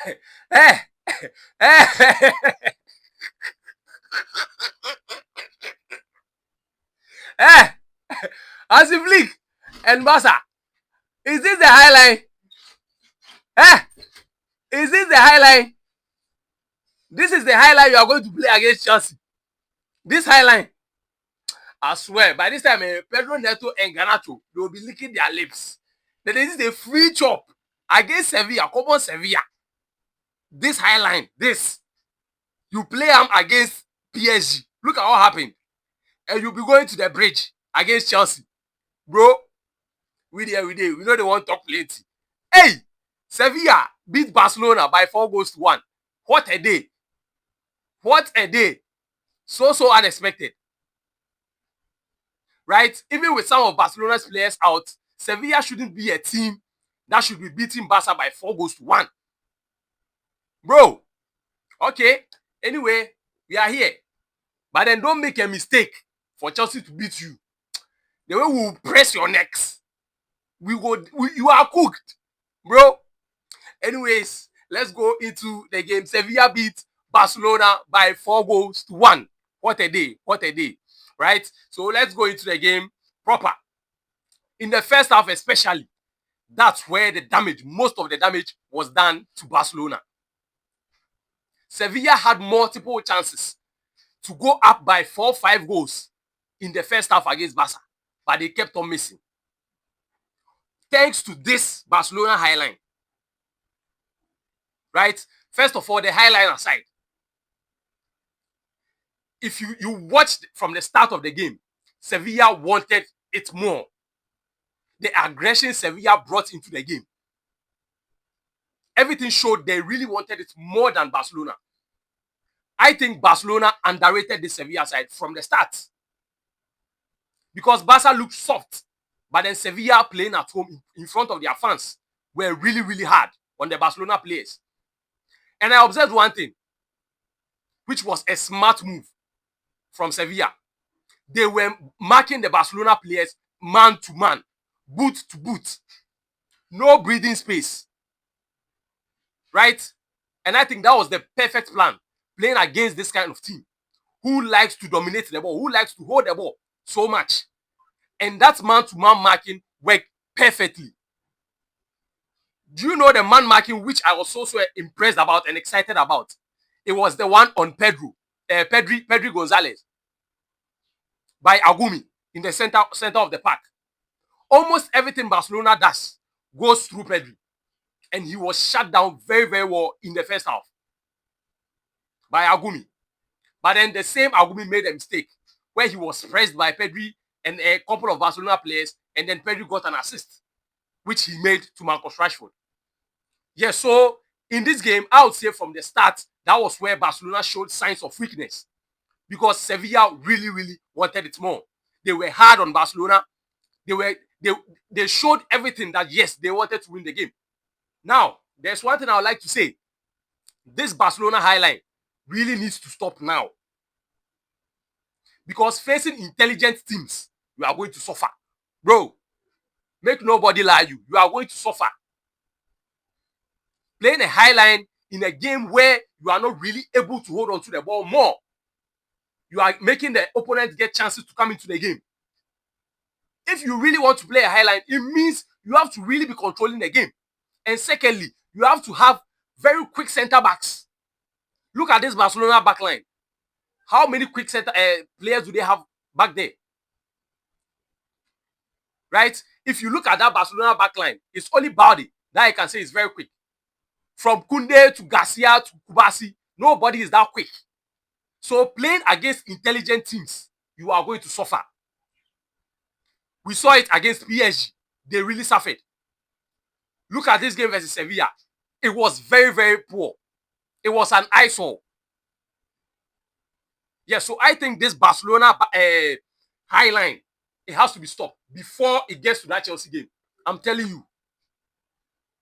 Eh, eh, eh, Hansi Flick and Barca. Is this the highline? Eh, is this the highline? This is the highline you are going to play against Chelsea. This highline. I swear, by this time, Pedri Neto and Garnacho, they will be licking their lips. Then this is a free chop against Sevilla, come on Sevilla. This highline, this. You play them against PSG. Look at what happened. And you'll be going to the bridge against Chelsea. Bro, we there. We know they want to talk plenty. Hey, Sevilla beat Barcelona by 4-1. What a day. What a day. So unexpected. Right? Even with some of Barcelona's players out, Sevilla shouldn't be a team that should be beating Barca by 4-1. Bro, okay. Anyway, we are here. But then don't make a mistake for Chelsea to beat you. The way we will press your necks. You are cooked, bro. Anyways, let's go into the game. Sevilla beat Barcelona by 4-1. What a day. What a day. Right? So let's go into the game proper. In the first half especially, that's where most of the damage was done to Barcelona. Sevilla had multiple chances to go up by 4-5 goals in the first half against Barca, but they kept on missing. Thanks to this Barcelona highline. Right? First of all, the highline aside, if you watched from the start of the game, Sevilla wanted it more. The aggression Sevilla brought into the game. Everything showed they really wanted it more than Barcelona. I think Barcelona underrated the Sevilla side from the start. Because Barca looked soft, but then Sevilla playing at home in front of their fans were really, really hard on the Barcelona players. And I observed one thing, which was a smart move from Sevilla. They were marking the Barcelona players man to man, boot to boot. No breathing space. Right? And I think that was the perfect plan, playing against this kind of team who likes to dominate the ball, who likes to hold the ball so much. And that man-to-man marking worked perfectly. Do you know the man marking which I was so impressed about and excited about? It was the one on Pedri Gonzalez by Agoume in the center of the park. Almost everything Barcelona does goes through Pedri. And he was shut down very, very well in the first half by Agoume. But then the same Agoume made a mistake where he was pressed by Pedri and a couple of Barcelona players, and then Pedri got an assist, which he made to Marcus Rashford. Yeah, so in this game, I would say from the start, that was where Barcelona showed signs of weakness because Sevilla really, really wanted it more. They were hard on Barcelona. They showed everything that, yes, they wanted to win the game. Now, there's one thing I would like to say. This Barcelona highline really needs to stop now. Because facing intelligent teams, you are going to suffer. Bro, make nobody lie you. You are going to suffer. Playing a highline in a game where you are not really able to hold on to the ball more. You are making the opponent get chances to come into the game. If you really want to play a highline, it means you have to really be controlling the game. And secondly, you have to have very quick center backs. Look at this Barcelona backline. How many quick center players do they have back there? Right? If you look at that Barcelona backline, it's only Balde that I can say is very quick. From Koundé to Garcia to Kubasi, nobody is that quick. So playing against intelligent teams, you are going to suffer. We saw it against PSG. They really suffered. Look at this game versus Sevilla. It was very, very poor. It was an eyesore. Yeah, so I think this Barcelona highline, it has to be stopped before it gets to that Chelsea game. I'm telling you.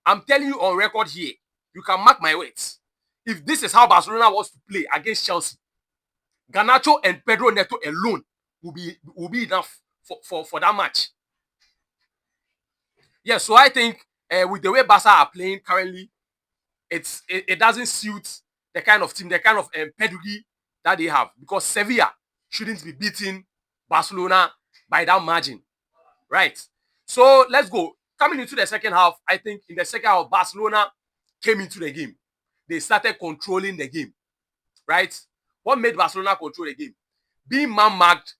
I'm telling you on record here. You can mark my words. If this is how Barcelona wants to play against Chelsea, Garnacho and Pedri Neto alone will be enough for that match. Yeah, so I think with the way Barca are playing currently, it doesn't suit the kind of team, the kind of pedigree that they have, because Sevilla shouldn't be beating Barcelona by that margin, right? So let's go. Coming into the second half, I think in the second half, Barcelona came into the game. They started controlling the game, right? What made Barcelona control the game? Being man-marked,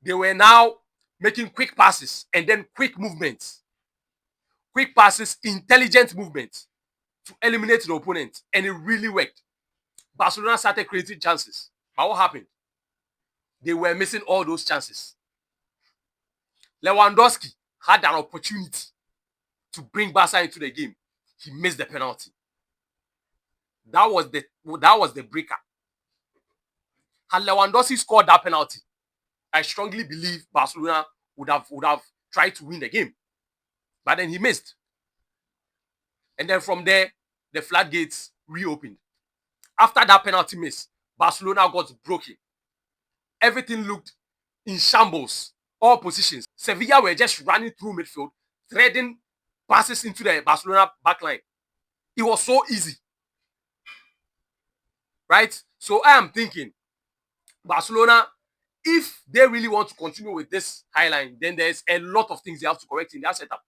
they were now making quick passes and then quick movements. Quick passes, intelligent movements to eliminate the opponent, and it really worked. Barcelona started creating chances. But what happened? They were missing all those chances. Lewandowski had an opportunity to bring Barca into the game. He missed the penalty. That was the breaker. Had Lewandowski scored that penalty, I strongly believe Barcelona would have tried to win the game. But then he missed. And then from there, the floodgates reopened. After that penalty miss, Barcelona got broken. Everything looked in shambles. All positions. Sevilla were just running through midfield, threading passes into the Barcelona backline. It was so easy. Right? So I am thinking, Barcelona, if they really want to continue with this high line, then there's a lot of things they have to correct in their setup.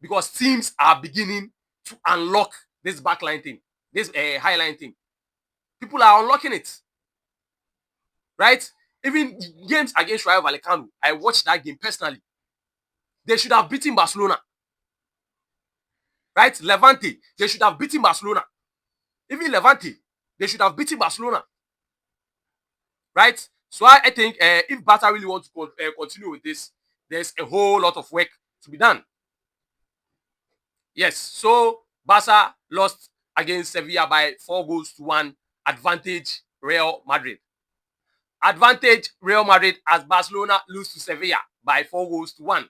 Because teams are beginning to unlock this backline thing, this high line thing. People are unlocking it. Right? Even games against Rayo Vallecano, I watched that game personally. They should have beaten Barcelona. Right? Levante, they should have beaten Barcelona. Even Levante, they should have beaten Barcelona. Right? So I think if Barca really wants to continue with this, there's a whole lot of work to be done. Yes, so Barca lost against Sevilla by 4-1. Advantage Real Madrid. Advantage Real Madrid as Barcelona lose to Sevilla by 4-1.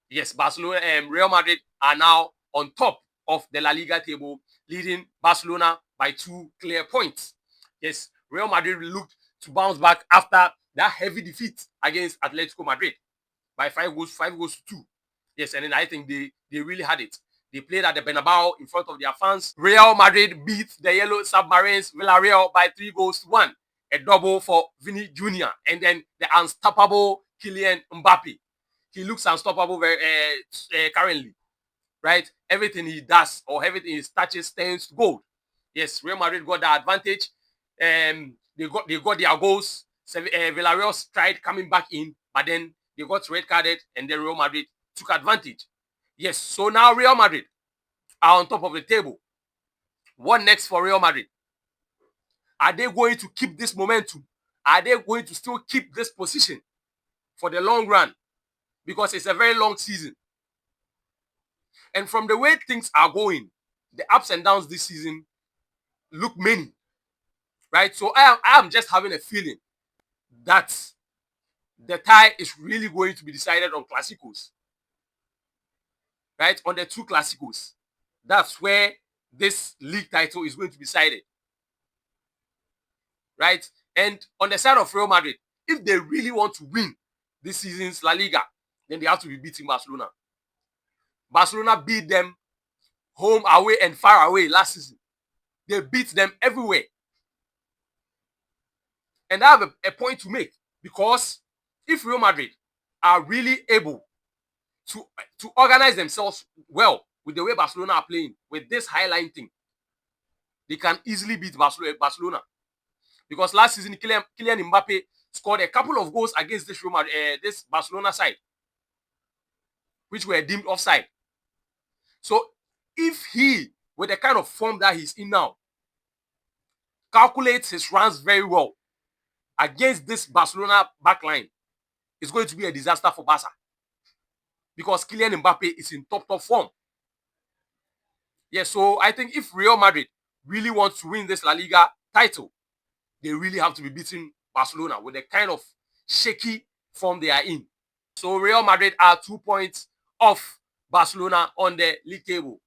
Yes, Barcelona and Real Madrid are now on top of the La Liga table, leading Barcelona by 2 clear points. Yes, Real Madrid looked to bounce back after that heavy defeat against Atletico Madrid by 5-2. Yes, and then I think they really had it. They played at the Bernabeu in front of their fans. Real Madrid beat the Yellow Submarines Villarreal by 3-1. A double for Vini Jr. And then the unstoppable Kylian Mbappe. He looks unstoppable currently. Right? Everything he does or everything he touches turns to gold. Yes, Real Madrid got the advantage. They got their goals. Villarreal tried coming back in, but then they got red carded, and then Real Madrid took advantage. Yes, so now Real Madrid are on top of the table. What next for Real Madrid? Are they going to keep this momentum? Are they going to still keep this position for the long run? Because it's a very long season. And from the way things are going, the ups and downs this season look many. Right? So I am just having a feeling that the tie is really going to be decided on Clásicos. Right? On the 2 Clásicos. That's where this league title is going to be decided. Right? And on the side of Real Madrid, if they really want to win this season's La Liga, then they have to be beating Barcelona. Barcelona beat them home, away, and far away last season. They beat them everywhere. And I have a point to make, because if Real Madrid are really able to organize themselves well with the way Barcelona are playing, with this highline thing, they can easily beat Barcelona. Because last season, Kylian Mbappe scored a couple of goals against this Barcelona side, which were deemed offside. So if he, with the kind of form that he's in now, calculates his runs very well against this Barcelona backline, it's going to be a disaster for Barca. Because Kylian Mbappe is in top form. Yes, so I think if Real Madrid really wants to win this La Liga title, they really have to be beating Barcelona with the kind of shaky form they are in. So Real Madrid are 2 points off Barcelona on the league table.